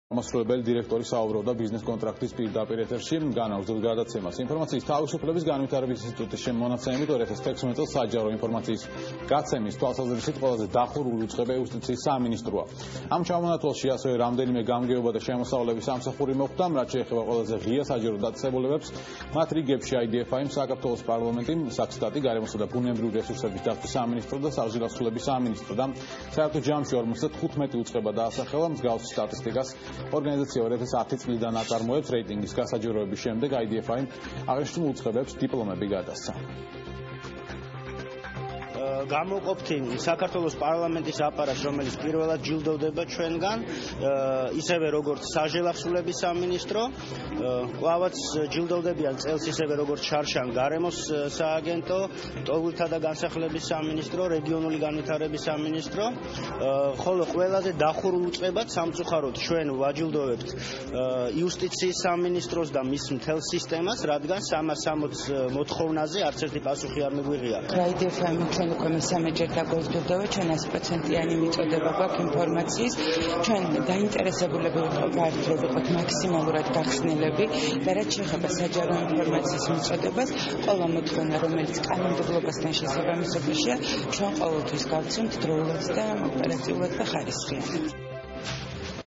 მასშტაბებელი დირექტორი საუბრობდა ბიზნეს კონტრაქტის პირდაპირ ეთერში განაუზდელ გადაცემას. ინფორმაციის თავისუფლების განვითარების ინსტიტუტის შემონაცემებით 2016 წელს საჯარო ინფორმაციის გაცემის თვალსაზრისით ყველაზე დახურული უწყება იუსტიციის სამინისტროა. ამ ჩამონათვალში ასევე რამდენიმე გამგეობა და შემოსავლების სამსახური მოხვდა, რაც შეეხება ყველაზე ღია საჯარო დაწესებულებებს, მათ რიგებში IDFI, საქართველოს პარლამენტი, საქსტატი, გარემოსა და ბუნებრივი რესურსების დაცვის სამინისტრო და საჯაროსულების სამინისტრო და საერთო ჯამში 55 უწყება დაასახელა მსგავს სტატისტიკას. ორგანიზაცია 2010 წლიდან აწარმოებს რეიტინგის გასაჯაროების შემდეგ IDFI აღნიშნულ უწყებებს დიპლომები გადასცა. გამოყოფთინ საქართველოს პარლამენტის აპარატს, რომელიც პირველად ჯილდოვდება ჩვენგან, ისევე როგორც საჟელახსულების სამინისტრო, კვლავაც ჯილდოვდებიან წელს ისევე როგორც შარშან გარემოს სააგენტო, ტოლთა და განსახლების სამინისტრო, რეგიონული განვითარების სამინისტრო, ხოლო ყველაზე დახურულ უწყებად სამწუხაროდ ჩვენ ვაჯილდოვებთ იუსტიციის სამინისტროს და მის მთელ სისტემას, რადგან 360 მოთხოვნაზე არც ერთი პასუხი არ მიგვიღია. უკვე მესამეჯერ დაგვეძებდა ჩვენ 100%-იანი მიწოდება გვაქვს ინფორმაციის, ჩვენ დაინტერესებულები ვიყავით რომ ვიყოთ მაქსიმალურად გახსნილები და რაც შეეხება საჯარო ინფორმაციის მიწოდებას, ყველა მოთხოვნა, რომელიც კანონმდებლობასთან შესაბამისობაშია, ჩვენ ყოველთვის გავცემთ დროულად და ოპერატიულად და ხარისხიანად.